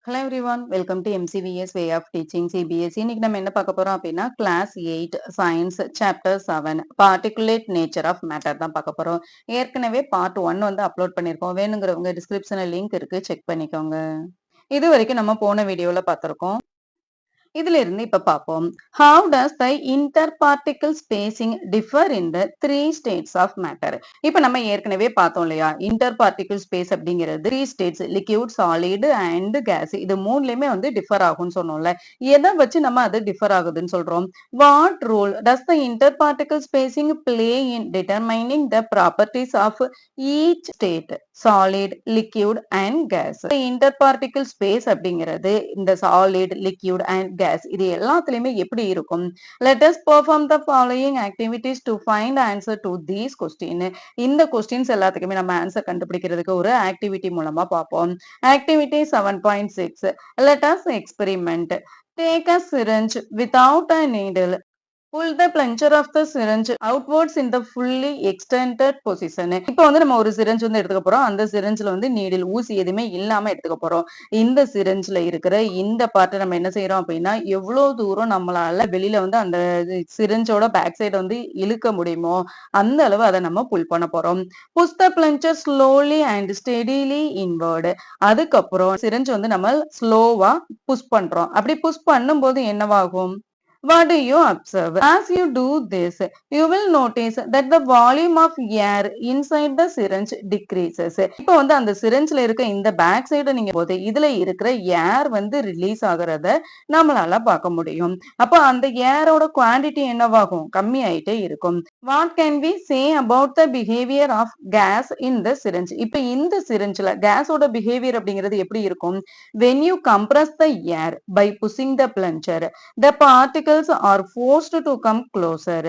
Hello everyone welcome to MCVS way of teaching CBSE. இன்னைக்கு நம்ம என்ன பார்க்க போறோம் அப்படின்னா class 8 science chapter 7 particulate nature of matter தான் பார்க்க போறோம். ஏற்கனவே பார்ட் 1 வந்து அப்லோட் பண்ணியிருக்கோம். வேணுங்கிறவங்க டிஸ்கிரிப்ஷன்ல லிங்க் இருக்கு, செக் பண்ணிக்கோங்க. இது வரைக்கும் நம்ம போன வீடியோல பார்த்திருக்கோம். இதுல இருந்து இப்ப பார்ப்போம். How does the interparticle spacing differ in the three states of matter? இப்ப நம்ம ஏற்கனவே பார்த்தோம் இல்லையா, interparticle space அப்படிங்கிறது three states liquid, solid and gas, இது மூணுலயுமே வந்து டிஃபர் ஆகும்னு சொன்னோம்ல. எதை வச்சு நம்ம அது டிஃபர் ஆகுதுன்னு சொல்றோம்? What role does the interparticle spacing play in determining the properties of each state, solid, liquid and gas? interparticle space அப்படிங்கிறது இந்த solid, liquid and gas இது எல்லாத்துலயுமே எப்படி இருக்கும்? Let us perform the following activities to find answer to these question. இந்த questions எல்லாத்துக்குமே நம்ம answer கண்டுபிடிக்கிறதுக்கு ஒரு ஆக்டிவிட்டி மூலமா பார்ப்போம். Activity 7.6. Let us experiment. Take a syringe without a needle. Pull the plunger of the syringe outwards in the fully extended position. இப்போ வந்து நம்ம ஒரு சிரஞ்ச் வந்து எடுத்துக்க போறோம். அந்த சிரஞ்சில வந்து நீடில் ஊசி எதுவுமே இல்லாம எடுத்துக்க போறோம். இந்த சிரஞ்சில இருக்கிற இந்த பார்ட்டை நம்ம என்ன செய்யறோம் அப்படின்னா, எவ்வளவு தூரம் நம்மளால வெளியில வந்து அந்த சிரஞ்சோட பேக் சைடு வந்து இழுக்க முடியுமோ அந்த அளவு அதை நம்ம புல் பண்ண போறோம். Push the plunger slowly and steadily inward. அதுக்கப்புறம் சிரஞ்ச் வந்து நம்ம ஸ்லோவா புஷ் பண்றோம். அப்படி புஷ் பண்ணும்போது என்னவாகும்? What do you observe? As you do this, you will notice that the volume of air inside the syringe decreases. இப்போ வந்து அந்த சிரஞ்சில இருக்க இந்த பேக் சைடு நீங்க போது இதுல இருக்கிற ஏர் வந்து ரிலீஸ் ஆகுறத நம்மளால பார்க்க முடியும். அப்போ அந்த ஏரோட குவாண்டிட்டி என்னவாகும்? கம்மி ஆயிட்டே இருக்கும். What can we say about the behavior of gas in the syringe? இப்போ இந்த சிரஞ்சில கேஸோட பிஹேவியர் அப்படிங்கிறது எப்படி இருக்கும்? When you compress the air by pushing the plunger, the particles are forced to come closer.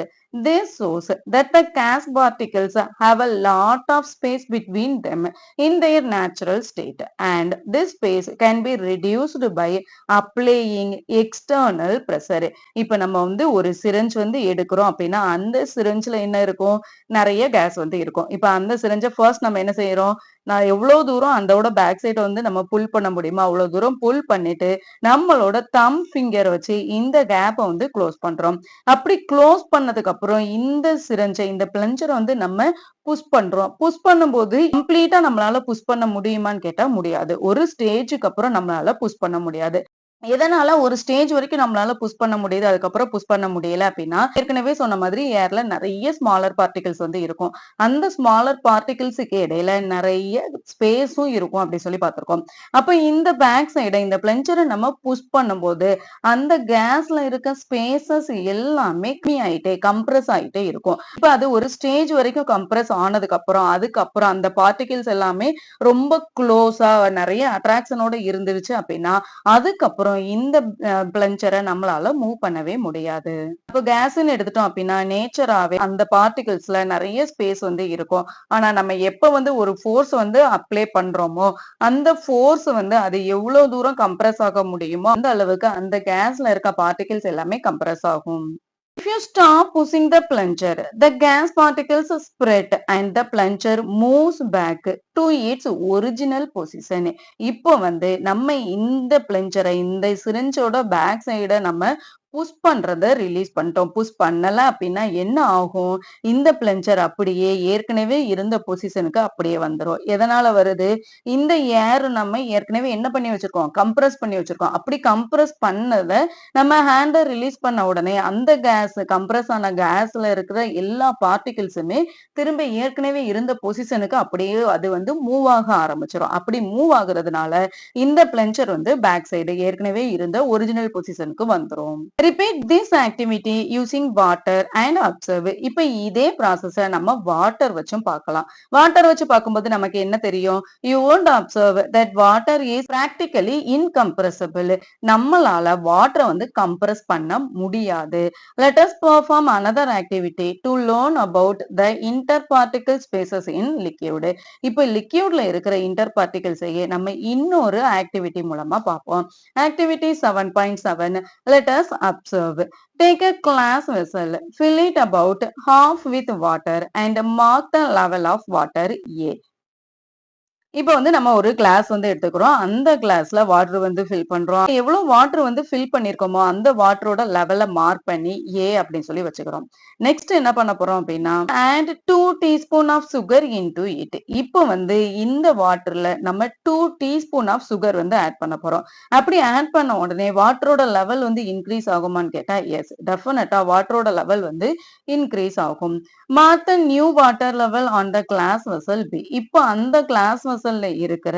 This shows that the gas particles have a lot of space between them in their natural state, and this space can be reduced by applying external pressure. இப்ப நம்ம வந்து ஒரு syringe வந்து எடுக்கிறோம் அப்படின்னா அந்த சிரஞ்சில என்ன இருக்கும்? நிறைய கேஸ் வந்து இருக்கும். இப்ப அந்த சிரஞ்சை ஃபர்ஸ்ட் நம்ம என்ன செய்யறோம்? நான் எவ்வளவு தூரம் அதோட பேக் சைடு வந்து நம்ம புல் பண்ண முடியுமோ அவ்வளவு தூரம் புல் பண்ணிட்டு நம்மளோட தம் ஃபிங்கர் வச்சு இந்த கேப்பை வந்து க்ளோஸ் பண்றோம். அப்படி க்ளோஸ் பண்ணதுக்கு அப்புறம் இந்த சிரஞ்சை இந்த பிளஞ்சரை வந்து நம்ம புஷ் பண்றோம். புஷ் பண்ணும்போது கம்ப்ளீட்டா நம்மளால புஷ் பண்ண முடியுமான்னு கேட்டா முடியாது. ஒரு ஸ்டேஜுக்கு அப்புறம் நம்மளால புஷ் பண்ண முடியாது. எதனால ஒரு ஸ்டேஜ் வரைக்கும் நம்மளால புஷ் பண்ண முடியுது, அதுக்கப்புறம் புஷ் பண்ண முடியல அப்படின்னா, ஏற்கனவே சொன்ன மாதிரி ஏர்ல நிறைய ஸ்மாலர் பார்ட்டிகிள்ஸ் வந்து இருக்கும். அந்த ஸ்மாலர் பார்ட்டிகிள்ஸுக்கு இடையில நிறைய ஸ்பேஸும் இருக்கும் அப்படி சொல்லி பார்த்திருக்கோம். அப்ப இந்த பேக் சைட இந்த பிளஞ்சரை நம்ம புஷ் பண்ணும்போது அந்த கேஸ்ல இருக்க ஸ்பேசஸ் எல்லாமே கம்மி ஆயிட்டே கம்ப்ரஸ் ஆயிட்டே இருக்கும். இப்ப அது ஒரு ஸ்டேஜ் வரைக்கும் கம்ப்ரஸ் ஆனதுக்கு அப்புறம் அதுக்கப்புறம் அந்த பார்ட்டிகிள்ஸ் எல்லாமே ரொம்ப க்ளோஸா நிறைய அட்ராக்ஷனோட இருந்துருச்சு அப்படின்னா அதுக்கப்புறம் இந்த பிளஞ்சரை நம்மளால மூவ் பண்ணவே முடியாது. இப்போ கேஸ்ன்னு எடுத்துட்டோம் அப்படின்னா நேச்சராவே அந்த பார்ட்டிகிள்ஸ்ல நிறைய ஸ்பேஸ் வந்து இருக்கும். ஆனா நம்ம எப்ப வந்து ஒரு ஃபோர்ஸ் வந்து அப்ளை பண்றோமோ அந்த ஃபோர்ஸ் வந்து அது எவ்வளவு தூரம் கம்ப்ரஸ் ஆக முடியுமோ அந்த அளவுக்கு அந்த கேஸ்ல இருக்க பார்ட்டிகிள்ஸ் எல்லாமே கம்ப்ரஸ் ஆகும். If you stop pushing the plunger, the gas particles spread and the plunger moves back to its original position. இப்போ வந்து நம்ம இந்த பிளஞ்சரை இந்த சிரிஞ்சோட பேக் சைட நம்ம புஷ் பண்றத ரிலீஸ் பண்ணிட்டோம். புஷ் பண்ணல அப்படின்னா என்ன ஆகும்? இந்த பிளஞ்சர் அப்படியே ஏற்கனவே இருந்த பொசிஷனுக்கு அப்படியே வந்துரும். எதனால வருது? இந்த ஏர் நம்ம ஏற்கனவே என்ன பண்ணி வச்சிருக்கோம்? கம்ப்ரஸ் பண்ணி வச்சிருக்கோம். அப்படி கம்ப்ரஸ் பண்ணத நம்ம ஹேண்ட ரிலீஸ் பண்ண உடனே அந்த கேஸ் கம்ப்ரஸ் ஆன கேஸ்ல இருக்கிற எல்லா பார்ட்டிகிள்ஸுமே திரும்ப ஏற்கனவே இருந்த பொசிஷனுக்கு அப்படியே அது வந்து மூவ் ஆக ஆரம்பிச்சிடும். அப்படி மூவ் ஆகுறதுனால இந்த பிளஞ்சர் வந்து பேக் சைடு ஏற்கனவே இருந்த ஒரிஜினல் பொசிஷனுக்கு வந்துரும். Repeat this activity using water and observe. இப்ப இதே ப்ராசஸ நம்ம வாட்டர் வச்சும் பார்க்கலாம். வாட்டர் வச்சு பார்க்கும்போது நமக்கு என்ன தெரியும்? You won't observe that water is practically incompressible. நம்மளால வாட்டரை வந்து கம்ப்ரஸ் பண்ண முடியாது. Let us perform another activity to learn about the interparticle spaces in liquid. இப்போ லிக்யூட்ல இருக்கிற interparticles-ஐயே நம்ம இன்னொரு ஆக்டிவிட்டி மூலமா பார்ப்போம். Activity 7.7. Let us observe. Take a glass vessel, fill it about half with water and mark the level of water A. இப்ப வந்து நம்ம ஒரு கிளாஸ் வந்து எடுத்துக்கிறோம். அந்த கிளாஸ்ல வாட்டர் வந்து ஃபில் பண்றோம். எவ்வளவு வாட்டர் வந்து ஃபில் பண்ணியிருக்கோமோ, அந்த வாட்டரோட லெவல மார்க் பண்ணி ஏ அப்படின்னு சொல்லி வச்சுக்கிறோம். நெக்ஸ்ட் என்ன பண்ண போறோம் அப்படின்னா, add 2 teaspoon of sugar into it. இப்போ வந்து இந்த வாட்டர்ல நம்ம 2 டீஸ்பூன் ஆஃப் சுகர் வந்து ஆட் பண்ண போறோம். அப்படி ஆட் பண்ண உடனே வாட்டரோட லெவல் வந்து இன்கிரீஸ் ஆகுமான்னு கேட்டா, எஸ் டெஃபினட்டா வாட்டரோட லெவல் வந்து இன்கிரீஸ் ஆகும். Mark the new water level on the glass vessel B. இப்போ அந்த கிளாஸ் வெசல்ல இருக்கிற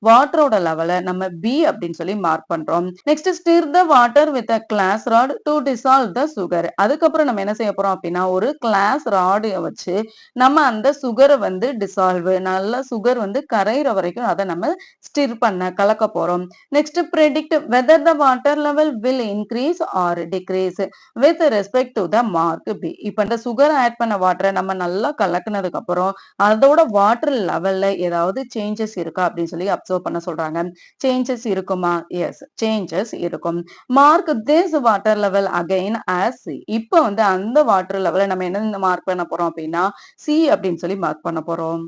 வாட்டரோட லெவல நம்ம பி அப்படின்னு சொல்லி மார்க் பண்றோம். Next stir the water with a glass rod to dissolve the sugar. அதுக்கப்புறம் நம்ம என்ன செய்ய போறோம் அப்படின்னா ஒரு கிளாஸ் ராடு வச்சு நம்ம அந்த சுகரை வந்து டிசால்வ் நல்லா சுகர் வந்து கரையிற வரைக்கும் அதை நம்ம ஸ்டிர் பண்ண கலக்க போறோம். Next predict whether the water level will increase or decrease with respect to the mark B. இப்ப இந்த சுகர் ஆட் பண்ண வாட்டரை நம்ம நல்லா கலக்குனதுக்கு அப்புறம் அதோட வாட்டர் லெவல்ல ஏதாவது சேஞ்சஸ் இருக்கா அப்படின்னு சொல்லி அப்சர்வ் பண்ண சொல்றாங்க. சேஞ்சஸ் இருக்குமா? எஸ், சேஞ்சஸ் இருக்கும். Mark this water level again as C. இப்போ வந்து அந்த வாட்டர் லெவலை நம்ம என்ன மார்க் பண்ண போறோம் அப்படின்னா சி அப்படின்னு சொல்லி மார்க் பண்ண போறோம்.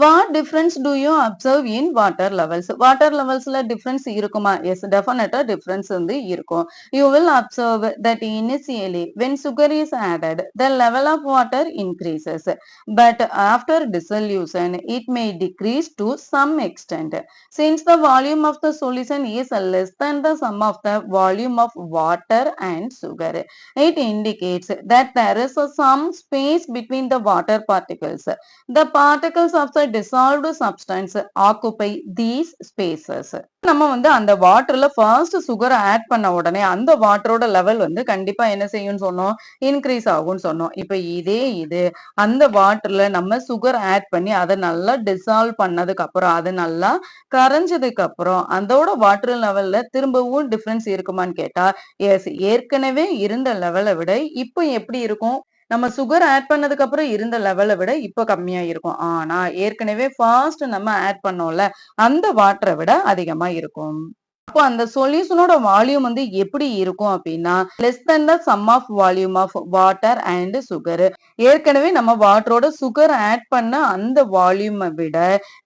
What difference do you observe in water levels? Water levelsல difference இருக்குமா? Yes, definite difference வந்து இருக்கும். You will observe that initially when sugar is added, the level of water increases. But after dissolution, it may decrease to some extent. Since the volume of the solution is less than the sum of the volume of water and sugar, it indicates that there is some space between the water particles. The particles of the dissolved substance occupy these spaces. நம்ம வந்து அந்த வாட்டர்ல first சுகரை add பண்ண உடனே அந்த வாட்டரோட level வந்து கண்டிப்பா என்ன செய்யும்னு சொன்னோம், இன்க்ரீஸ் ஆகும்னு சொன்னோம். இப்ப இதே இது அந்த வாட்டர்ல நம்ம சுகர் ஆட் பண்ணி அதை நல்லா டிசால்வ் பண்ணதுக்கு அப்புறம் அது நல்லா கரைஞ்சதுக்கு அப்புறம் அதோட வாட்டர் லெவல்ல திரும்பவும் டிஃபரன்ஸ் இருக்குமான்னு கேட்டா எஸ், ஏற்கனவே இருந்த லெவலை விட இப்போ எப்படி இருக்கும், நம்ம சுகர் ஆட் பண்ணதுக்கு அப்புறம் இருந்த லெவலை விட இப்ப கம்மியா இருக்கும். ஆனா ஏற்கனவே ஃபாஸ்ட் நம்ம ஆட் பண்ணோம்ல அந்த வாட்டரை விட அதிகமா இருக்கும். அப்போ அந்த சொல்யூஷனோட வால்யூம் வந்து எப்படி இருக்கும் அப்படின்னா less than the sum of volume of water and sugar. ஏற்கனவே நம்ம வாட்டரோட சுகர் ஆட் பண்ண அந்த வால்யூமை விட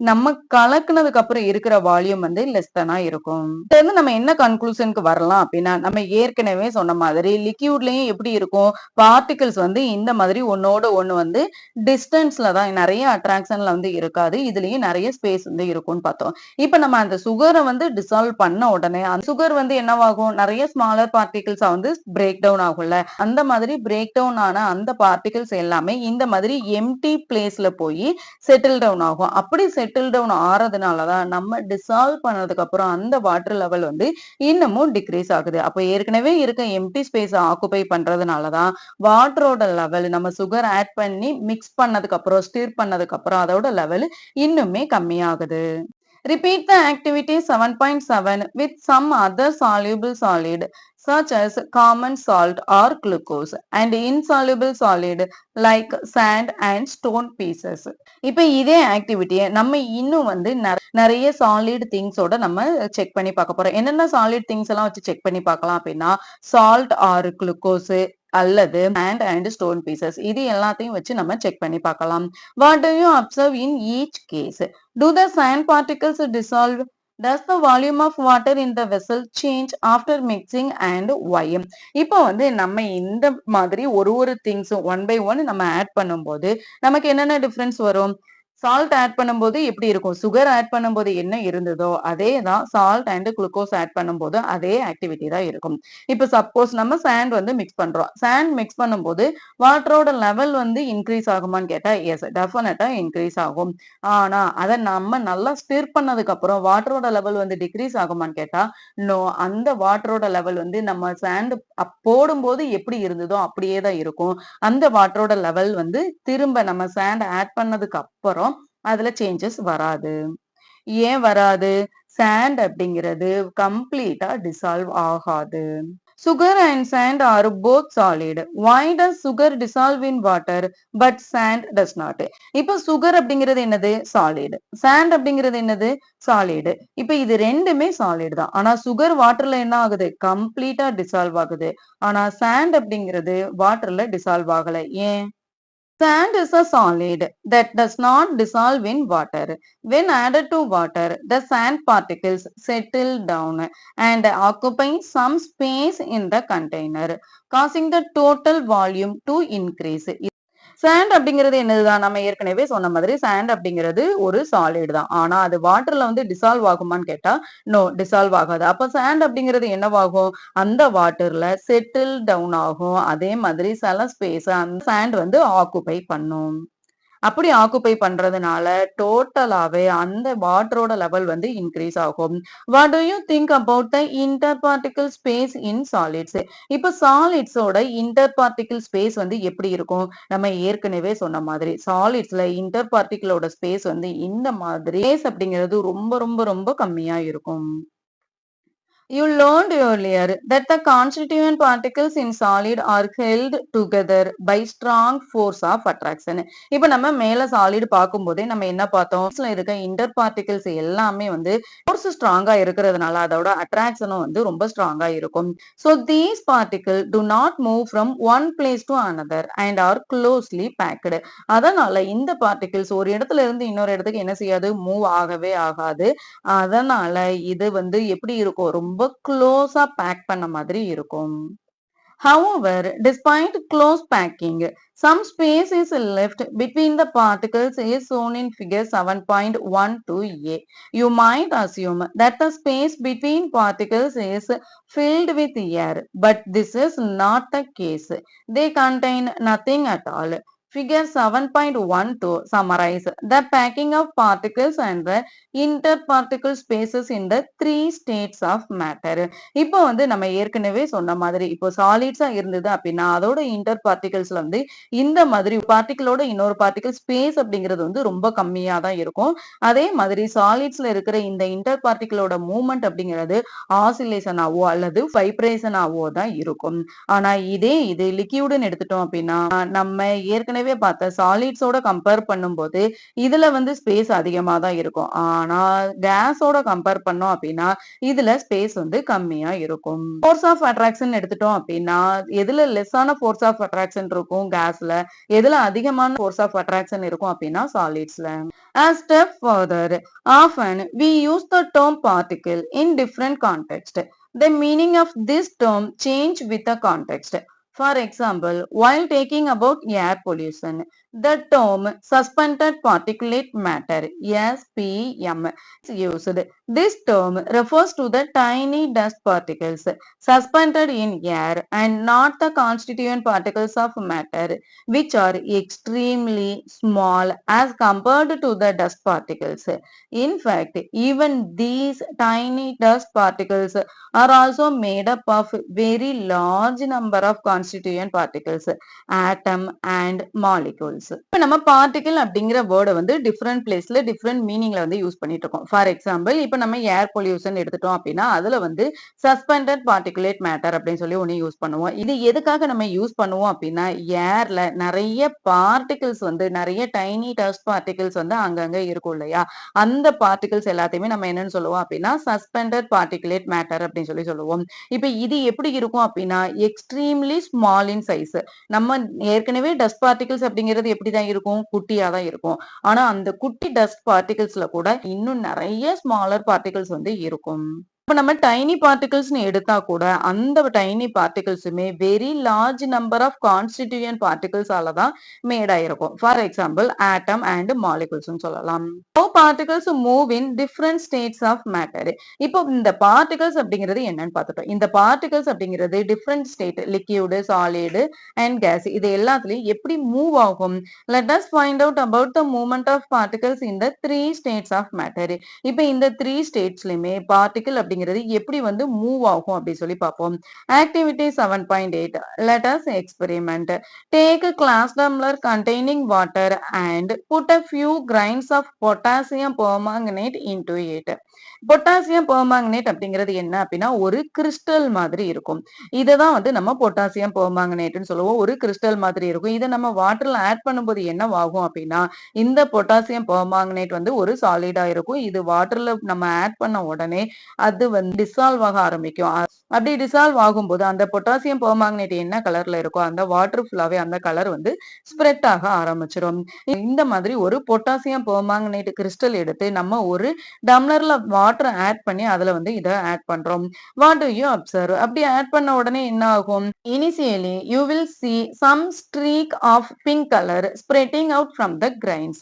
நம்ம கலக்குனதுக்கு அப்புறம் இருக்கிற வால்யூம் வந்து லெஸ் தெனா இருக்கும். இதுல இருந்து நம்ம என்ன கன்க்ளூஷனுக்கு வரலாம் அப்படின்னா நம்ம ஏற்கனவே சொன்ன மாதிரி லிக்யூட்லயும் எப்படி இருக்கும், பார்ட்டிகிள்ஸ் வந்து இந்த மாதிரி ஒன்னோட ஒண்ணு வந்து டிஸ்டன்ஸ்ல தான் நிறைய அட்ராக்ஷன்ல வந்து இருக்காது, இதுலயும் நிறைய ஸ்பேஸ் வந்து இருக்கும்னு பார்த்தோம். இப்ப நம்ம அந்த சுகரை வந்து டிசால்வ் பண்ண உடனே அந்த சுகர் வந்து என்னவாகும், நிறைய ஸ்மாலர் பார்ட்டிகிள்ஸா வந்து பிரேக் டவுன் ஆகும்ல. அந்த மாதிரி பிரேக் டவுன் ஆன அந்த பார்ட்டிகிள்ஸ் எல்லாமே இந்த மாதிரி எம்டி பிளேஸ்ல போய் செட்டில் டவுன் ஆகும். அப்படி செட்டில் டவுன் ஆறதுனாலதான் நம்ம டிசால்வ் பண்ணதுக்கு அப்புறம் அந்த வாட்டர் லெவல் வந்து இன்னமும் டிக்ரீஸ் ஆகுது. அப்போ ஏற்கனவே இருக்க எம்டி ஸ்பேஸ் ஆக்குபை பண்றதுனாலதான் வாட்டரோட லெவல் நம்ம சுகர் ஆட் பண்ணி மிக்ஸ் பண்ணதுக்கு அப்புறம் ஸ்டிர் பண்ணதுக்கு அப்புறம் அதோட லெவல் இன்னுமே கம்மியாகுது. Repeat the activity 7.7 with some other soluble solid such as common salt or glucose and insoluble solid like sand and stone pieces. இப்ப இதே ஆக்டிவிட்டியை நம்ம இன்னும் வந்து நிறைய சாலிட் திங்ஸோட நம்ம செக் பண்ணி பார்க்க போறோம். என்னென்ன சாலிட் திங்ஸ் எல்லாம் வச்சு செக் பண்ணி பார்க்கலாம் அப்படின்னா சால்ட் ஆர் குளுக்கோஸ் அல்லது sand and stone pieces இது எல்லாத்தையும் வச்சு நம்ம செக் பண்ணி பார்க்கலாம். What do you observe in each case? Do the sand particles dissolve? Does the volume of water in the vessel change after mixing and why? இப்போ வந்து நம்ம இந்த மாதிரி ஒரு திங்ஸும் ஒன் பை ஒன் நம்ம ஆட் பண்ணும்போது நமக்கு என்னென்ன டிஃபரன்ஸ் வரும், சால்ட் ஆட் பண்ணும்போது எப்படி இருக்கும், சுகர் ஆட் பண்ணும்போது என்ன இருந்ததோ அதே தான் சால்ட் அண்ட் குளுக்கோஸ் ஆட் பண்ணும்போது அதே ஆக்டிவிட்டி தான் இருக்கும். இப்ப சப்போஸ் நம்ம சாண்ட் வந்து மிக்ஸ் பண்றோம், சாண்ட் மிக்ஸ் பண்ணும்போது வாட்டரோட லெவல் வந்து இன்க்ரீஸ் ஆகுமான்னு கேட்டா எஸ், டெஃபினட்டா இன்க்ரீஸ் ஆகும். ஆனா அதை நம்ம நல்லா ஸ்டிர் பண்ணதுக்கு அப்புறம் வாட்டரோட லெவல் வந்து டிக்ரீஸ் ஆகுமான்னு கேட்டா நோ, அந்த வாட்டரோட லெவல் வந்து நம்ம சாண்ட் போடும்போது எப்படி இருந்ததோ அப்படியே தான் இருக்கும். அந்த வாட்டரோட லெவல் வந்து திரும்ப நம்ம சாண்ட் ஆட் பண்ணதுக்கு அப்புறம் அதுல சேஞ்சஸ் வராது. ஏன் வராது, சாண்ட் அப்படிங்கிறது கம்ப்ளீட்டா டிசால்வ் ஆகாது. Sugar and sand are both solid. Why does sugar dissolve in water but sand does not? இப்போ sugar அப்படிங்கிறது என்னது, சாலிட். sand அப்படிங்கிறது என்னது, சாலிட். இப்ப இது ரெண்டுமே சாலிட் தான். ஆனா சுகர் வாட்டர்ல என்ன ஆகுது, கம்ப்ளீட்டா டிசால்வ் ஆகுது. ஆனா sand அப்படிங்கிறது வாட்டர்ல டிசால்வ் ஆகல. ஏன், Sand is a solid that does not dissolve in water. When added to water, the sand particles settle down and occupy some space in the container, causing the total volume to increase. Sand அப்படிங்கிறது என்னதுதான்? நம்ம ஏற்கனவே சொன்ன மாதிரி sand அப்படிங்கிறது ஒரு solid தான். ஆனா அது வாட்டர்ல வந்து டிசால்வ் ஆகுமான்னு கேட்டா, நோ டிசால்வ் ஆகாது. அப்ப சாண்ட் அப்படிங்கிறது என்னவாகும்? அந்த வாட்டர்ல செட்டில் டவுன் ஆகும். அதே மாதிரி சில ஸ்பேஸ் அந்த சாண்ட் வந்து ஆக்குபை பண்ணும். அப்படி ஆக்குபை பண்றதுனால டோட்டலாவே அந்த வாட்டரோட லெவல் வந்து இன்கிரீஸ் ஆகும். What do you think about the inter particle space in solids? இப்ப சாலிட்ஸோட இன்டர் பார்ட்டிகிள் ஸ்பேஸ் வந்து எப்படி இருக்கும்? நம்ம ஏற்கனவே சொன்ன மாதிரி சாலிட்ஸ்ல இன்டர் பார்ட்டிகிளோட ஸ்பேஸ் வந்து இந்த மாதிரி ஸ்பேஸ் அப்படிங்கிறது ரொம்ப ரொம்ப ரொம்ப கம்மியா இருக்கும். You learned earlier that the constituent particles in solid are held together by strong force of attraction. இப்ப நம்ம மேல சாலிட் பார்க்கும்போதே நம்ம என்ன பார்த்தோம்? இருக்க இன்டர் பார்ட்டிகிள்ஸ் எல்லாமே வந்து ஃபோர்ஸ் ஸ்ட்ராங்கா இருக்கிறதுனால அதோட அட்ராக்ஷனும் வந்து ரொம்ப ஸ்ட்ராங்கா இருக்கும். So these particles do not move from one place to another and are closely packed. அதனால இந்த பார்ட்டிகிள்ஸ் ஒரு இடத்துல இருந்து இன்னொரு இடத்துக்கு என்ன செய்யாது? மூவ் ஆகவே ஆகாது. அதனால இது வந்து எப்படி இருக்கும்? ரொம்ப க்ளோஸா பேக் பண்ண மாதிரி இருக்கும். However, despite close packing, some space is left between the particles is shown in figure 7.12a. You might assume that the space between particles is filled with air, but this is not the case. They contain nothing at all. Figure 7.12 summarize the packing of particles and the interparticle spaces in the three states of matter. இப்போ வந்து நம்ம ஏற்கனவே சொன்ன மாதிரி இப்போ சாலிட்ஸா இருந்தது அப்படின்னா அதோட இன்டர் பார்ட்டிகல்ஸ்ல வந்து இந்த மாதிரி பார்ட்டிகளோட இன்னொரு பார்ட்டிகல் ஸ்பேஸ் அப்படிங்கிறது வந்து ரொம்ப கம்மியா தான் இருக்கும். அதே மாதிரி சாலிட்ஸ்ல இருக்கிற இந்த இன்டர் பார்ட்டிகளோட மூவ்மெண்ட் அப்படிங்கிறது ஆசிலேஷனாவோ அல்லது வைப்ரேஷனாவோ தான் இருக்கும். ஆனா இது லிக்யூடுன்னு எடுத்துட்டோம் அப்படின்னா நம்ம ஏற்கனவே பார்த்த சாலிட்ஸோட கம்பேர் பண்ணும்போது இதுல வந்து ஸ்பேஸ் அதிகமா தான் இருக்கும். ஆனா கேஸோட கம்பேர் பண்ணோம் அப்படின்னா இதுல ஸ்பேஸ் வந்து கம்மியா இருக்கும். ஃபோர்ஸ் ஆஃப் அட்ராக்ஷன் எடுத்துட்டோம் அப்படின்னா எதுல லெஸ்ஸான ஃபோர்ஸ் ஆஃப் அட்ராக்ஷன் இருக்கும் கேஸ்ல, எதுல அதிகமான ஃபோர்ஸ் ஆஃப் அட்ராக்ஷன் இருக்கும் அப்படின்னா சாலிட்ஸ்ல. A step further, often we use the term particle in different context. The meaning of this term change with the context. For example, while talking about air pollution, the term suspended particulate matter (SPM) is used. This term refers to the tiny dust particles suspended in air and not the constituent particles of matter, which are extremely small as compared to the dust particles. In fact, even these tiny dust particles are also made up of very large number of constituent particles, atom and molecules. இப்ப நம்ம particle அப்படிங்கிற வேர்டை வந்து different பிளேஸ்ல different மீனிங்ல வந்து use பண்ணிட்டு இருக்கோம். For example இப்ப நம்ம ஏர் பொல்யூஷன் எடுத்துட்டோம் அப்படின்னா அதுல வந்து சஸ்பெண்டட் பார்ட்டிகுலேட் மேட்டர் அப்படின்னு சொல்லி ஒண்ணு யூஸ் பண்ணுவோம். இது எதுக்காக நம்ம யூஸ் பண்ணுவோம் அப்படின்னா ஏர்ல நிறைய பார்ட்டிகிள்ஸ் வந்து நிறைய டைனி டஸ்ட் பார்ட்டிகிள்ஸ் வந்து அங்கங்க இருக்கும் இல்லையா, அந்த பார்ட்டிகிள்ஸ் எல்லாத்தையுமே நம்ம என்னன்னு சொல்லுவோம் அப்படின்னா சஸ்பெண்டட் பார்ட்டிகுலேட் மேட்டர் அப்படின்னு சொல்லி சொல்லுவோம். இப்ப இது எப்படி இருக்கும் அப்படின்னா எக்ஸ்ட்ரீம்லி ஸ்மால் இன் சைஸ். நம்ம ஏற்கனவே டஸ்ட் பார்ட்டிகிள்ஸ் அப்படிங்கிறது எப்படிதான் இருக்கும்? குட்டியா தான் இருக்கும். ஆனா அந்த குட்டி டஸ்ட் பார்ட்டிகிள்ஸ்ல கூட இன்னும் நிறைய ஸ்மாலர் பார்ட்டிகிள்ஸ் வந்து இருக்கும். இப்ப நம்ம டைனி பார்ட்டிகிள்ஸ்னு எடுத்தா கூட அந்த டைனி பார்ட்டிகிள்ஸுமே very large number of constituent பார்ட்டிகிள்ஸால தான் மேட் ஆயிருக்கும். For example atom and molecules சொல்லலாம். How particles move in different states of matter. இப்போ இந்த பார்ட்டிகிள்ஸ் அப்படிங்கிறது என்னன்னு பார்த்துட்டோம். இந்த பார்ட்டிகிள்ஸ் அப்படிங்கிறது different state liquid, solid and gas இது எல்லாத்துலயும் எப்படி மூவ் ஆகும்? Let us find out about the movement of particles in the three states of matter. இப்போ இந்த த்ரீ ஸ்டேட்ஸ்லயுமே பார்ட்டிகிள் அப்படிங்கிறது எப்படி வந்து மூவ் ஆகும் அப்படி சொல்லி பார்ப்போம். Activity 7.8 let us experiment. Take a glass tumbler containing water and put a few grains of potassium permanganate into it. Potassium permanganate அப்படிங்கிறது என்ன அப்படின்னா ஒரு கிறிஸ்டல் மாதிரி இருக்கும். இததான் வந்து நம்ம பொட்டாசியம் பெர்மாங்கனேட்னு சொல்லுவோம். ஒரு கிறிஸ்டல் மாதிரி இருக்கும். இதை நம்ம வாட்டர்ல ஆட் பண்ணும்போது என்ன ஆகும் அப்படின்னா இந்த பொட்டாசியம் பெர்மாங்கனேட் வந்து ஒரு சாலிடா இருக்கும். இது வாட்டர்ல நம்ம ஆட் பண்ண உடனே அது வந்து டிசால்வ் ஆக ஆரம்பிக்கும். அப்படி டிசால்வ் ஆகும்போது அந்த பொட்டாசியம் பெர்மாங்கனேட் என்ன கலர்ல இருக்கோ அந்த வாட்டர் ஃபுல்லாவே அந்த கலர் வந்து ஸ்ப்ரெட் ஆக ஆரம்பிச்சிடும். இந்த மாதிரி ஒரு பொட்டாசியம் பெர்மாங்கனேட் கிறிஸ்டல் எடுத்து நம்ம ஒரு டம்ளர்ல வாட்டர் ஆட் பண்ணி அதுல வந்து இத ஆட் பண்றோம். What do you observe? அப்படி ஆட் பண்ண உடனே என்ன ஆகும்? Initially you will see some streak of pink color spreading out from the grains.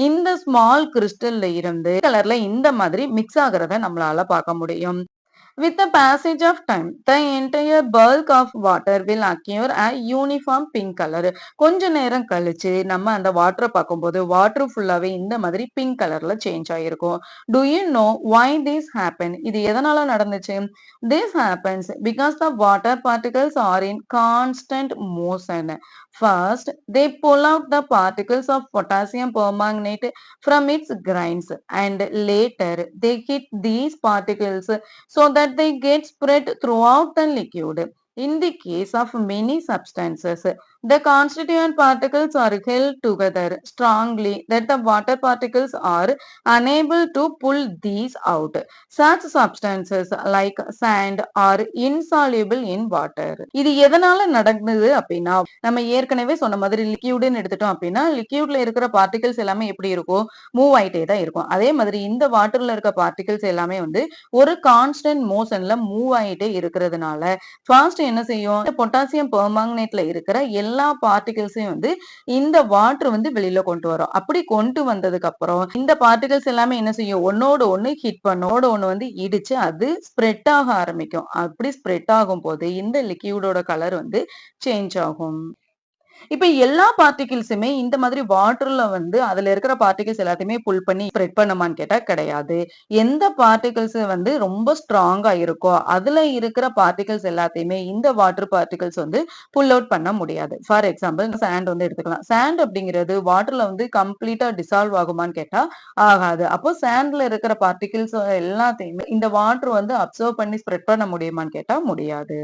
இந்த ஸ்மால் கிறிஸ்டல்ல இருந்து கலர்ல இந்த மாதிரி மிக்ஸ் ஆகுறத நம்மளால பார்க்க முடியும். With the passage of time, the entire bulk of water will acquire a uniform pink color. கொஞ்ச நேரம் கழிச்சு நம்ம அந்த வாட்டரை பார்க்கும்போது வாட்டர் ஃபுல்லாவே இந்த மாதிரி பிங்க் கலர்ல சேஞ்ச் ஆயிருக்கும். Do you know why this happened? இது எதனால நடந்துச்சு? This happens because the water particles are in constant motion. First, they pull out the particles of potassium permanganate from its grains, and later they hit these particles so that they get spread throughout the liquid. In the case of many substances, the constituent particles are held together strongly that the water particles are unable to pull these out. Such substances like sand are insoluble in water. இது எதனால நடக்குது அப்படின்னா நம்ம ஏற்கனவே சொன்ன மாதிரி லிக்யூடுன்னு எடுத்துட்டோம் அப்படின்னா லிக்யூட்ல இருக்கிற பார்ட்டிகல்ஸ் எல்லாமே எப்படி இருக்கும்? மூவ் ஆயிட்டே தான் இருக்கும். அதே மாதிரி இந்த வாட்டர்ல இருக்க பார்ட்டிகல்ஸ் எல்லாமே வந்து ஒரு கான்ஸ்டன்ட் மோஷன்ல மூவ் ஆயிட்டே இருக்கிறதுனால ஃபர்ஸ்ட் என்ன செய்யும்? பொட்டாசியம் பெர்மாங்கனேட்ல இருக்கிற எல்லா பார்ட்டிகல்ஸையும் வந்து இந்த வாட்டர் வந்து வெளியில கொண்டு வரும். அப்படி கொண்டு வந்ததுக்கு அப்புறம் இந்த பார்ட்டிகல்ஸ் எல்லாமே என்ன செய்யும்? ஒன்னோட ஒண்ணு ஹிட் பண்ணும். ஒண்ணு வந்து இடிச்சு அது ஸ்ப்ரெட் ஆக ஆரம்பிக்கும். அப்படி ஸ்ப்ரெட் ஆகும் போது இந்த லிக்யூடோட கலர் வந்து சேஞ்ச் ஆகும். இப்ப எல்லா பார்ட்டிகிள்ஸுமே இந்த மாதிரி வாட்டர்ல வந்து அதுல இருக்கிற பார்ட்டிகிள்ஸ் எல்லாத்தையுமே புல் பண்ணி ஸ்ப்ரெட் பண்ணுமான்னு கேட்டா கிடையாது. எந்த பார்ட்டிகிள்ஸ் வந்து ரொம்ப ஸ்ட்ராங்கா இருக்கோ அதுல இருக்கிற பார்ட்டிகிள்ஸ் எல்லாத்தையுமே இந்த வாட்டர் பார்ட்டிகிள்ஸ் வந்து புல் அவுட் பண்ண முடியாது. ஃபார் எக்ஸாம்பிள் சாண்ட் வந்து எடுத்துக்கலாம். சாண்ட் அப்படிங்கிறது வாட்டர்ல வந்து கம்ப்ளீட்டா டிசால்வ் ஆகுமான்னு கேட்டா ஆகாது. அப்போ சாண்ட்ல இருக்கிற பார்ட்டிகிள்ஸ் எல்லாத்தையுமே இந்த வாட்டர் வந்து அப்சர்வ் பண்ணி ஸ்ப்ரெட் பண்ண முடியுமான்னு கேட்டா முடியாது.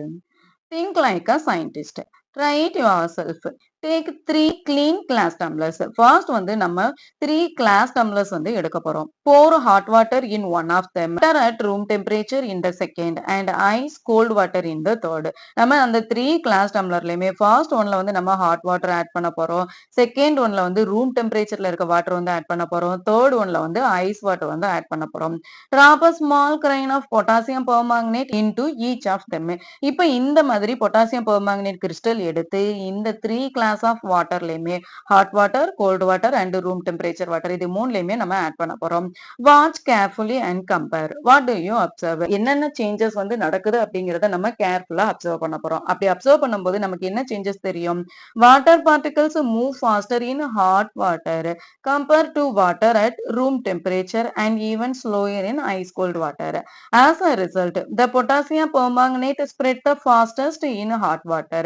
Think like a scientist. Try it yourself. Take 3 clean glass tumblers. First வந்து நம்ம 3 glass tumblers வந்து எடுக்க போறோம். Pour hot water in one of them. Water at room temperature in the second and ice cold water in the third. நம்ம அந்த 3 glass tumblerலயுமே first oneல வந்து நம்ம hot water add பண்ண போறோம். செகண்ட் ஒன்ல வந்து room temperatureல இருக்க வாட்டர் வந்து ஆட் பண்ண போறோம். தேர்ட் ஒன்ல வந்து ஐஸ் வாட்டர் வந்து ஆட் பண்ண போறோம். Drop a small grain of potassium permanganate into each of them. இப்ப இந்த மாதிரி பொட்டாசியம் பெர்மாங்கனேட் கிறிஸ்டல் எடுத்து இந்த 3 கிளாஸ் ஆஃப் வாட்டர்லயுமே hot water, cold water and room temperature water இது மூணுலயுமே நம்ம ஆட் பண்ண போறோம். Watch carefully and compare. What do you observe? என்னென்ன சேஞ்சஸ் வந்து நடக்குது அப்படிங்கறத நம்ம கேர்ஃபுல்லா அப்சர்வ் பண்ண போறோம். அப்படி அப்சர்வ் பண்ணும்போது நமக்கு என்ன சேஞ்சஸ் தெரியும்? Water particles move faster in hot water compare to water at room temperature and even slower in ice cold water. As a result, the potassium permanganate spread the fastest in hot water,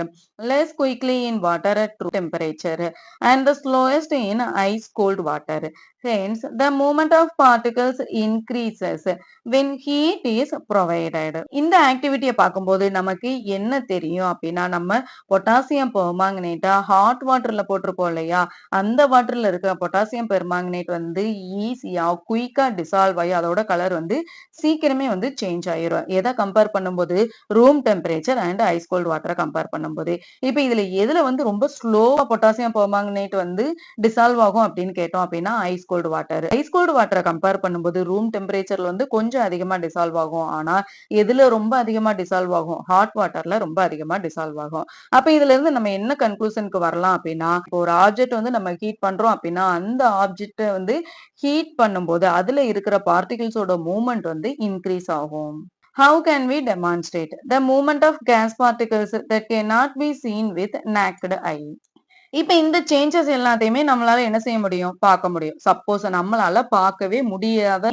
less quickly in water at room temperature, and the slowest in ice cold water. Hence, the movement of particles increases when heat is provided. இந்த ஆக்டிவிட்டியை பார்க்கும்போது நமக்கு என்ன தெரியும் அப்படின்னா நம்ம potassium பெர்மாங்கனேட்டா hot வாட்டர்ல போட்டிருப்போம் இல்லையா அந்த வாட்டர்ல இருக்க பொட்டாசியம் பெர்மாங்கனேட் வந்து ஈஸியா குயிக்கா டிசால்வ் ஆகி அதோட கலர் வந்து சீக்கிரமே வந்து சேஞ்ச் ஆயிரும். எதை கம்பேர் பண்ணும்போது room temperature and ice cold வாட்டரை கம்பேர் பண்ணும்போது இப்ப இதுல எதுல வந்து ரொம்ப ஸ்லோவா பொட்டாசியம் பெர்மாங்கனேட் வந்து டிசால்வ் ஆகும் அப்படின்னு கேட்டோம் அப்படின்னா ice cold water. Ice cold வாட்டரை கம்பேர் பண்ணும்போது ரூம் டெம்பரேச்சர்ல வந்து கொஞ்சம் அதிகமா டிசால்வ் ஆகும். ஆனா எதுல ரொம்ப அதிகமா டிசால்வ் ஆகும்? ஹாட் வாட்டர்ல ரொம்ப அதிகமா டிசால்வ் ஆகும். அப்ப இதுல இருந்து நம்ம என்ன கன்க்ளூஷனுக்கு வரலாம் அப்படின்னா இப்போ ஒரு ஆப்ஜெக்ட் வந்து நம்ம ஹீட் பண்றோம் அப்படின்னா அந்த ஆப்ஜெக்ட் வந்து ஹீட் பண்ணும்போது அதுல இருக்கிற பார்ட்டிகிள்ஸோட மூவ்மெண்ட் வந்து இன்க்ரீஸ் ஆகும். How can we demonstrate the movement of gas particles that cannot be seen with naked eye? இப்ப இந்த சேஞ்சஸ் எல்லாத்தையுமே நம்மளால என்ன செய்ய முடியும்? பார்க்க முடியும். சப்போஸ் நம்மளால பார்க்கவே முடியாத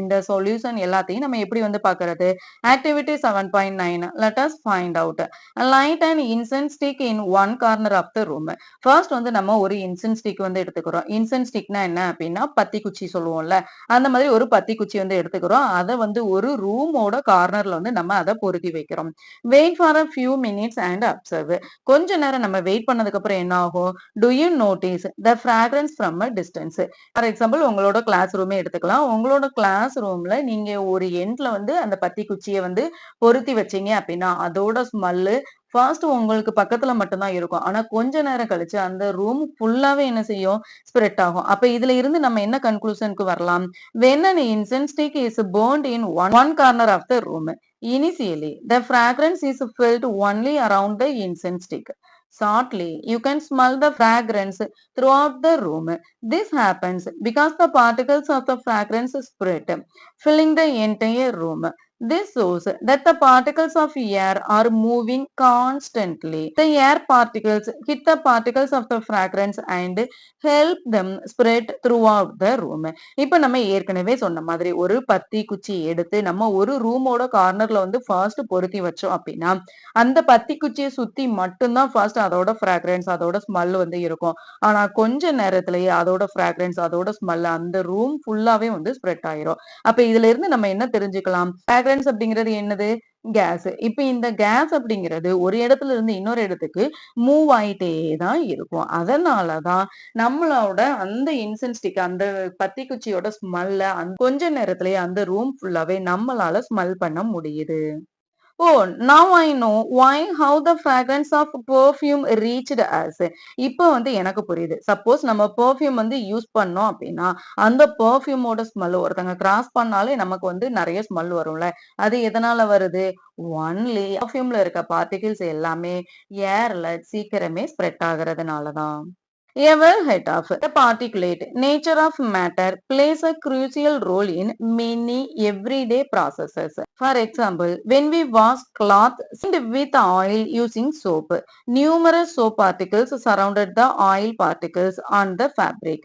இந்த சொல்யூஷன் எல்லாத்தையும் நம்ம எப்படி வந்து பார்க்கிறது? Activity 7.9 let us find out. Light an incense stick in one corner of the room. First வந்து நம்ம ஒரு இன்சென்ஸ் ஸ்டிக் வந்து எடுத்துக்கிறோம். இன்சென்ஸ் ஸ்டிக்னா என்ன அப்படின்னா பத்தி குச்சி சொல்லுவோம்ல அந்த மாதிரி ஒரு பத்தி குச்சி வந்து எடுத்துக்கிறோம். அதை வந்து ஒரு ரூமோட கார்னர்ல வந்து நம்ம அதை பொருத்தி வைக்கிறோம். Wait for a few minutes and observe. கொஞ்ச நேரம் நம்ம வெயிட் பண்ணதுக்கு அப்புறம் என்ன என்ன ஆகும்? To you notice the fragrance from a distance? For example உங்களோட கிளாஸ் ரூமே எடுத்துக்கலாம். உங்களோட கிளாஸ் ரூம்ல நீங்க ஒரு எண்ட்ல வந்து அந்த பத்தி குச்சிய வந்து பொருத்தி வச்சீங்க அப்படின்னா, அதோட ஸ்மெல்லு ஃபர்ஸ்ட் உங்களுக்கு பக்கத்துல மட்டும் தான் இருக்கும். ஆனா கொஞ்ச நேரம் கழிச்சு அந்த ரூம் ஃபுல்லாவே என்ன செய்யும்? ஸ்ப்ரெட் ஆகும். அப்ப இதுல இருந்து நம்ம என்ன கன்க்ளூஷன்க்கு வரலாம்? When an incense stick is burned in one corner of the room, initially the fragrance is felt only around the incense stick. Shortly, you can smell the fragrance throughout the room. This happens because the particles of the fragrance spread, filling the entire room. This shows that the particles of air are moving constantly. The air particles hit the particles of the fragrance and help them spread throughout the room. இப்ப நம்ம ஏற்கனவே சொன்ன மாதிரி ஒரு பத்தி குச்சி எடுத்து நம்ம ஒரு ரூமோட கார்னர்ல வந்து ஃபர்ஸ்ட் பொருத்தி வச்சோம் அப்படின்னா, அந்த பத்தி குச்சிய சுத்தி மட்டும்தான் ஃபர்ஸ்ட் அதோட ஃப்ராக்ரன்ஸ், அதோட ஸ்மெல் வந்து இருக்கும். ஆனா கொஞ்ச நேரத்திலேயே அதோட ஃப்ராக்ரன்ஸ், அதோட ஸ்மெல் அந்த ரூம் ஃபுல்லாவே வந்து ஸ்ப்ரெட் ஆயிரும். அப்ப இதுல இருந்து நம்ம என்ன தெரிஞ்சுக்கலாம்? ஃப்ராக்ரன்ஸ் அப்படிங்கிறது என்னது? கேஸ். இப்ப இந்த கேஸ் அப்படிங்கிறது ஒரு இடத்துல இருந்து இன்னொரு இடத்துக்கு மூவ் ஆயிட்டே தான் இருக்கும். அதனால தான் நம்மளோட அந்த இன்சென்ஸ் ஸ்டிக் அந்த பத்தி குச்சியோட ஸ்மெல்ல கொஞ்ச நேரத்திலேயே அந்த ரூம் ஃபுல்லாவே நம்மளால ஸ்மெல் பண்ண முடியுது. Oh, now I know why how the fragrance of perfume reached us. இப்ப வந்து எனக்கு புரியுது. சப்போஸ் நம்ம பெர்ஃப்யூம் வந்து யூஸ் பண்ணோம் அப்படின்னா, அந்த பெர்ஃப்யூமோட ஸ்மெல் ஒருத்தங்க கிராஸ் பண்ணாலே நமக்கு வந்து நெறைய ஸ்மெல் வரும்ல. அது எதனால வருது? ஒன்லி பெர்ஃப்யூம்ல இருக்க பார்ட்டிகிள்ஸ் எல்லாமே ஏர்ல சீக்கிரமே ஸ்ப்ரெட் ஆகுறதுனால தான். Ever heard of the particulate nature of matter plays a crucial role in many everyday processes. For example, when we wash cloth with oil using soap, numerous soap particles surrounded the oil particles on the fabric.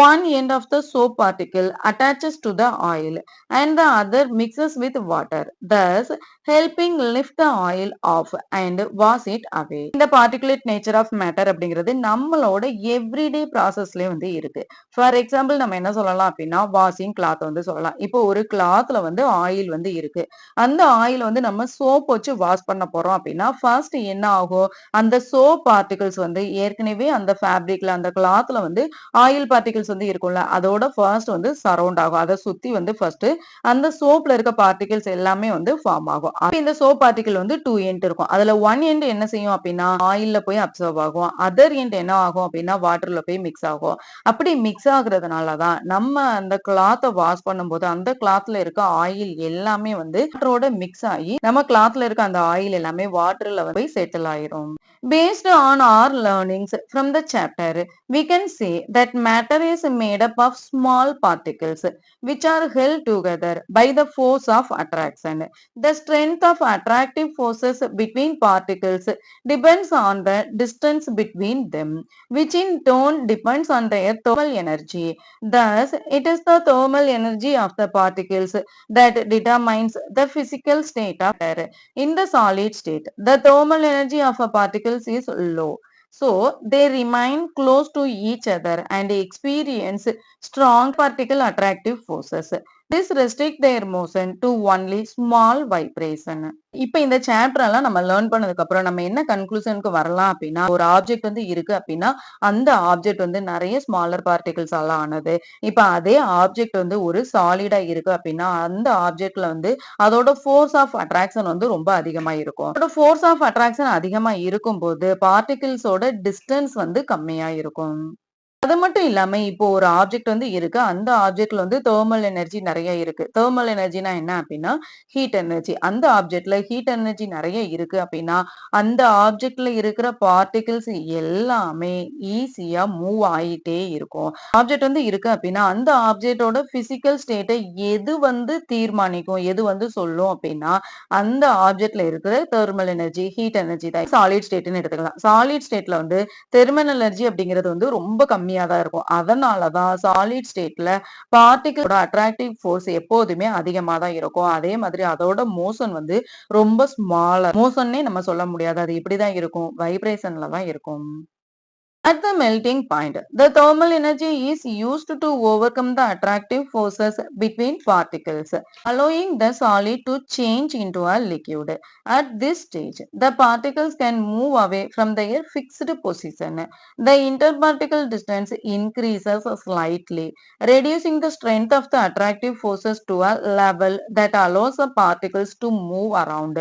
One end of the soap particle attaches to the oil and the other mixes with water, thus helping lift the oil off and wash it away. இந்த particulate nature of matter அப்படிங்கிறது நம்மளோட everyday ப்ராசஸ்லயே வந்து இருக்கு. For example நம்ம என்ன சொல்லலாம் அப்படின்னா, washing cloth வந்து சொல்லலாம். இப்போ ஒரு கிளாத்ல வந்து ஆயில் வந்து இருக்கு. அந்த ஆயில் வந்து நம்ம சோப் வச்சு வாஷ் பண்ண போறோம் அப்படின்னா, ஃபர்ஸ்ட் என்ன ஆகும்? அந்த சோப் பார்ட்டிகிள்ஸ் வந்து ஏற்கனவே அந்த ஃபேப்ரிக்ல அந்த கிளாத்ல வந்து ஆயில் பார்ட்டிகிள்ஸ் வந்து இருக்கும்ல, அதோட ஃபர்ஸ்ட் வந்து சரவுண்ட் ஆகும். அத சுத்தி வந்து ஃபர்ஸ்ட் அந்த சோப்ல இருக்க பார்ட்டிகிள்ஸ் எல்லாமே வந்து ஃபார்ம் ஆகும். அப்ப இந்த சோப் பார்ட்டிகிள் வந்து 2 எண்ட் இருக்கும். அதுல 1 எண்ட் என்ன செய்யும் அப்படின்னா, ஆயில்ல போய் அப்சர்வ் ஆகும். அதர் எண்ட் என்ன ஆகும் அப்படின்னா, வாட்டர்ல போய் மிக்ஸ் ஆகும். அப்படி மிக்ஸ் ஆகுறதுனால தான் நம்ம அந்த கிளாத்த வாஷ் பண்ணும்போது அந்த கிளாத்ல இருக்க ஆயில் எல்லாமே வந்து வாட்டரோட மிக்ஸ் ஆகி நம்ம கிளாத்ல இருக்க அந்த ஆயில் எல்லாமே வாட்டர்ல போய் செட்டில் ஆயிரும். Based on our learnings from the chapter, we can say that matter is made up of small particles which are held together by the force of attraction. The strength of attractive forces between particles depends on the distance between them, which in turn depends on their thermal energy. Thus, it is the thermal energy of the particles that determines the physical state of matter. In the solid state, the thermal energy of a particles is low. So, they remain close to each other and experience strong particle attractive forces. This restrict their motion to only small vibration. இப்ப இந்த chapter எல்லாம் நம்ம learn பண்ணதுக்கு அப்புறம் நம்ம என்ன கன்க்ளூஷனுக்கு வரலாம் அப்படின்னா, ஒரு ஆப்ஜெக்ட் வந்து இருக்கு அப்படின்னா, அந்த ஆப்ஜெக்ட் வந்து நிறைய ஸ்மாலர் பார்ட்டிகிள்ஸ் எல்லாம் ஆனது. இப்ப அதே ஆப்ஜெக்ட் வந்து ஒரு சாலிடா இருக்கு அப்படின்னா, அந்த ஆப்ஜெக்ட்ல வந்து அதோட ஃபோர்ஸ் ஆஃப் அட்ராக்ஷன் வந்து ரொம்ப அதிகமா இருக்கும். அதோட ஃபோர்ஸ் ஆஃப் அட்ராக்ஷன் அதிகமா இருக்கும்போது பார்ட்டிகிள்ஸோட டிஸ்டன்ஸ் வந்து கம்மியா இருக்கும். அது மட்டும் இல்லாம, இப்போ ஒரு ஆப்ஜெக்ட் வந்து இருக்கு. அந்த ஆப்ஜெக்ட்ல வந்து தெர்மல் எனர்ஜி நெறைய இருக்கு. தெர்மல் எனர்ஜினா என்ன அப்டின்னா, ஹீட் எனர்ஜி. அந்த ஆப்ஜெக்ட்ல ஹீட் எனர்ஜி நெறைய இருக்கு அப்டின்னா, அந்த ஆப்ஜெக்ட்ல இருக்கிற பார்ட்டிகிள்ஸ் எல்லாமே ஈஸியா மூவ் ஆயிட்டே இருக்கும். ஆப்ஜெக்ட் வந்து இருக்கு அப்டின்னா, அந்த ஆப்ஜெக்ட்டோட பிசிக்கல் ஸ்டேட்ட எது வந்து தீர்மானிக்கும், எது வந்து சொல்லும் அப்டின்னா, அந்த ஆப்ஜெக்ட்ல இருக்கிற தெர்மல் எனர்ஜி, ஹீட் எனர்ஜி தான். சாலிட் ஸ்டேட்ன்னு எடுத்துக்கலாம். சாலிட் ஸ்டேட்ல வந்து தெர்மல் எனர்ஜி அப்படிங்கிறது வந்து ரொம்ப கம்மியா தான் இருக்கும். அதனால தான் சாலிட் ஸ்டேட்ல பார்ட்டிகிளோட அட்ராக்டிவ் ஃபோர்ஸ் எப்போதுமே அதிகமா தான் இருக்கும். அதே மாதிரி அதோட மோஷன் வந்து ரொம்ப ஸ்மாலர். மோஷன்னே நம்ம சொல்ல முடியாது. அது இப்படிதான் இருக்கும். வைப்ரேஷன்ல தான் இருக்கும். At the melting point, the thermal energy is used to overcome the attractive forces between particles, allowing the solid to change into a liquid. At this stage, the particles can move away from their fixed position. The interparticle distance increases slightly, reducing the strength of the attractive forces to a level that allows the particles to move around,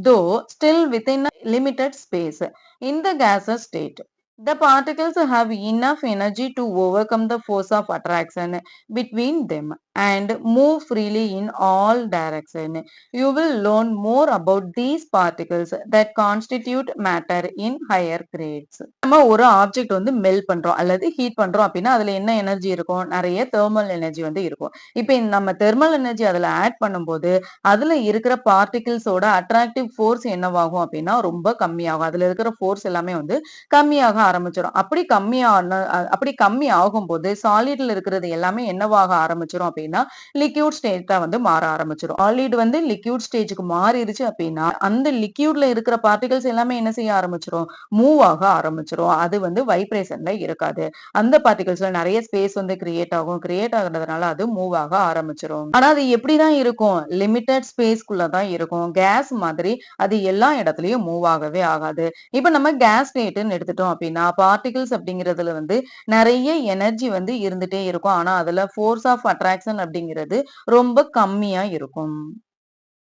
though still within a limited space. In the gaseous state, the particles have enough energy to overcome the force of attraction between them and move freely in all directions. You will learn more about these particles that constitute matter in higher grades. நம்ம ஒரு object வந்து melt பண்றோம் அல்லது heat பண்றோம் அப்படின்னா அதுல என்ன energy இருக்கும்? நிறைய தெர்மல் எனர்ஜி வந்து இருக்கும். இப்ப நம்ம தெர்மல் எனர்ஜி அதுல ஆட் பண்ணும்போது அதுல இருக்கிற பார்ட்டிகிள்ஸோட அட்ராக்டிவ் ஃபோர்ஸ் என்னவாகும் அப்படின்னா ரொம்ப கம்மியாகும். அதுல இருக்கிற ஃபோர்ஸ் எல்லாமே வந்து கம்மியாக ஆரம்பிச்சிரும். அப்படி கம்மி ஆகும்போது சாலிட்ல இருக்கிறது எல்லாமே என்னவாக ஆரம்பிச்சிரும் அப்படின்னா லிக்யூட் ஸ்டேட்டா வந்து மாற ஆரம்பிச்சிரும். சாலிட் வந்து லிக்யூட் ஸ்டேஜுக்கு மாறிடுச்சு அப்படின்னா அந்த லிக்யூட்ல இருக்கிற பார்ட்டிகல்ஸ் எல்லாமே என்ன செய்ய ஆரம்பிச்சிரும்? மூவ் ஆக ஆரம்பிச்சிரும். அது வந்து வைப்ரேஷன்ல இருக்காது. அந்த பார்ட்டிகல்ஸ்ல நிறைய ஸ்பேஸ் வந்து கிரியேட் ஆகும். கிரியேட் ஆகுறதுனால அது மூவ் ஆக ஆரம்பிச்சிரும். ஆனா அது எப்படிதான் இருக்கும்? லிமிட்டட் ஸ்பேஸ்க்குள்ள தான் இருக்கும். கேஸ் மாதிரி அது எல்லா இடத்துலயும் மூவ் ஆகவே ஆகாது. இப்ப நம்ம கேஸ் ஸ்டேட்ன்னு எடுத்துட்டோம் அப்படின்னா பார்ட்டிகிள்ஸ் அப்படிங்கிறதுல வந்து நிறைய எனர்ஜி வந்து இருந்துட்டே இருக்கும். ஆனா அதுல ஃபோர்ஸ் ஆஃப் அட்ராக்ஷன் அப்படிங்கிறது ரொம்ப கம்மியா இருக்கும்.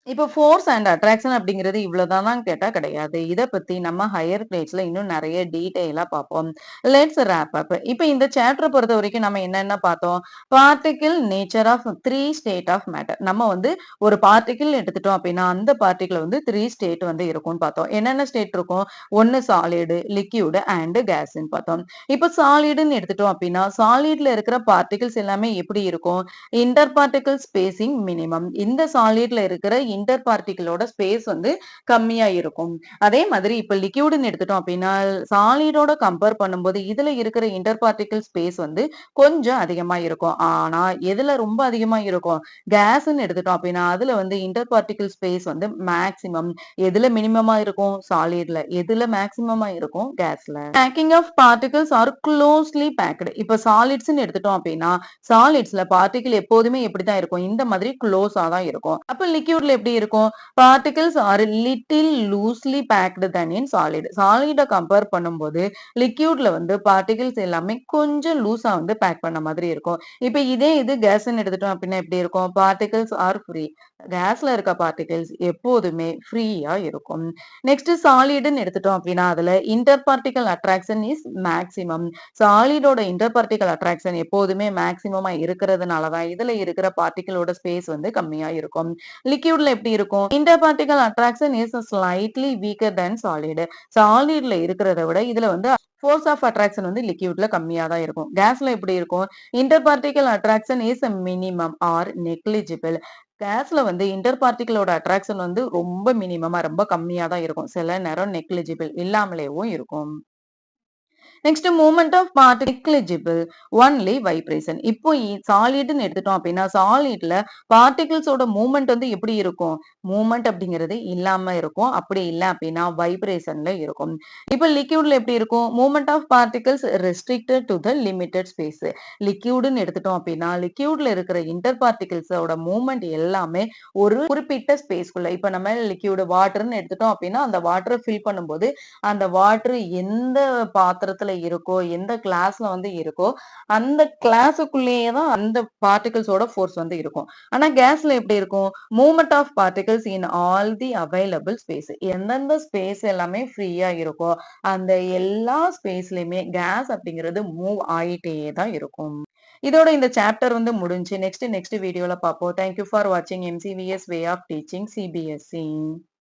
இப்போ ஃபோர்ஸ் அண்ட் அட்ராக்ஷன் அப்படிங்கிறது இவ்வளவுதானான்னு கேட்டா கிடையாது. இத பத்தி நம்ம ஹையர் கிரேட்ஸ்ல இன்னும் நிறைய டீடைலா பார்ப்போம். Let's wrap up. இப்போ இந்த சாப்டர் பொறுத்த வரைக்கும் நம்ம என்னென்ன பார்த்தோம்? Particle nature of 3 state of matter. நம்ம வந்து ஒரு பார்ட்டிகிள் எடுத்துட்டோம் அப்படின்னா அந்த பார்ட்டிகிள் வந்து 3 ஸ்டேட் வந்து இருக்கும்னு பார்த்தோம். என்னென்ன ஸ்டேட் இருக்கும்? ஒன்னு சாலிடு, லிக்யூட் அண்ட் கேஸ்ன்னு பார்த்தோம். இப்போ சாலிடுன்னு எடுத்துட்டோம் அப்படின்னா சாலிட்ல இருக்கிற பார்ட்டிகிள்ஸ் எல்லாமே எப்படி இருக்கும்? Inter particle spacing minimum. இந்த சாலிட்ல இருக்கிற இன்டர் பார்ட்டிகளோட ஸ்பேஸ் வந்து கம்மியா இருக்கும். அதே மாதிரி இப்ப லிக்யூடுன்னு எடுத்துட்டோம் அப்படின்னா சாலிடோட கம்பேர் பண்ணும்போது இதுல இருக்கிற இன்டர் பார்ட்டிகல் ஸ்பேஸ் வந்து கொஞ்சம் அதிகமா இருக்கும். ஆனா எதுல ரொம்ப அதிகமா இருக்கும்? கேஸ்ன்னு எடுத்துட்டோம் அப்படின்னா அதுல வந்து இன்டர் பார்ட்டிகல் ஸ்பேஸ் வந்து மேக்சிமம். எதுல மினிமமா இருக்கும்? சாலிட்ல. எதுல மேக்சிமமா இருக்கும்? கேஸ்ல. Packing of particles are closely packed. இப்ப சாலிட்ஸ்ன்னு எடுத்துட்டோம் அப்படின்னா சாலிட்ஸ்ல பார்ட்டிகிள் எப்போதுமே எப்படிதான் இருக்கும்? இந்த மாதிரி க்ளோஸா தான் இருக்கும். அப்ப லிக்யூட்ல எப்படி இருக்கும்? Particles are little loosely packed then in solid. சாலிட கம்பேர் பண்ணும்போது லிக்யூட்ல வந்து பார்ட்டிகிள்ஸ் எல்லாமே கொஞ்சம் லூஸா வந்து பேக் பண்ண மாதிரி இருக்கும். இப்ப இதே இது கேஸ்ன்னு எடுத்துட்டோம் அப்படின்னா எப்படி இருக்கும்? Particles are free. கேஸ்ல இருக்க பார்ட்டிகிள்ஸ் எப்போதுமே ஃப்ரீயா இருக்கும். நெக்ஸ்ட் சாலிடுன்னு எடுத்துட்டோம் அப்படின்னா அதுல inter particle attraction is maximum. சாலிடோட இன்டர் பார்ட்டிகல் அட்ராக்ஷன் எப்போதுமே மேக்சிமமா இருக்கிறதுனாலதான் இதுல இருக்கிற பார்ட்டிகளோட ஸ்பேஸ் வந்து கம்மியா இருக்கும். லிக்யூட்ல எப்படி இருக்கும்? Inter particle attraction is slightly weaker then solid. சாலிட்ல இருக்கிறத விட இதுல வந்து ஃபோர்ஸ் ஆஃப் அட்ராக்ஷன் வந்து லிக்யூட்ல கம்மியா தான் இருக்கும். கேஸ்ல எப்படி இருக்கும்? Inter particle attraction is minimum R negligible. கேஸ்ல வந்து இன்டர் பார்ட்டிகளோட அட்ராக்ஷன் வந்து ரொம்ப மினிமமா ரொம்ப கம்மியா தான் இருக்கும். சில நேரம் நெக்லிஜிபிள் இல்லாமலேயும் இருக்கும். Next movement of particle negligible only vibration. இப்போ சாலிட்னு எடுத்துட்டோம் அப்படின்னா சாலிட்ல பார்ட்டிகிள்ஸோட மூவ்மெண்ட் வந்து எப்படி இருக்கும்? மூவ்மெண்ட் அப்படிங்கிறது இல்லாம இருக்கும். அப்படி இல்ல அப்படின்னா வைப்ரேஷன்ல இருக்கும். இப்போ லிக்யூட்ல எப்படி இருக்கும்? Movement of particles restricted to the limited space. லிக்யூடுன்னு எடுத்துட்டோம் அப்படின்னா லிக்யூட்ல இருக்கிற இன்டர் பார்ட்டிகிள்ஸோட மூவ்மெண்ட் எல்லாமே ஒரு குறிப்பிட்ட ஸ்பேஸ்க்குள்ள. இப்ப நம்ம லிக்யூடு வாட்டர்னு எடுத்துட்டோம் அப்படின்னா அந்த வாட்டரை ஃபில் பண்ணும்போது அந்த வாட்டர் எந்த பாத்திரத்துல இருக்கோ எந்த கிளாஸ்ல வந்து இருக்கோ அந்த கிளாஸுக்குள்ளேயே தான் அந்த பார்ட்டிகிள்ஸோட ஃபோர்ஸ் வந்து இருக்கும். ஆனா கேஸ்ல எப்படி இருக்கும்? Movement of particles in all the available space. எந்தெந்த ஸ்பேஸ் எல்லாமே ஃப்ரீயா இருக்கோ அந்த எல்லா ஸ்பேஸ்லயுமே கேஸ் அப்படிங்கிறது மூவ் ஆயிட்டே தான் இருக்கும். இதோட இந்த சாப்டர் வந்து முடிஞ்சு நெக்ஸ்ட் வீடியோல பார்ப்போம். தேங்க்யூ ஃபார் வாட்சிங் எம்சிவிஎஸ் வே ஆஃப் டீச்சிங் சிபிஎஸ்இ.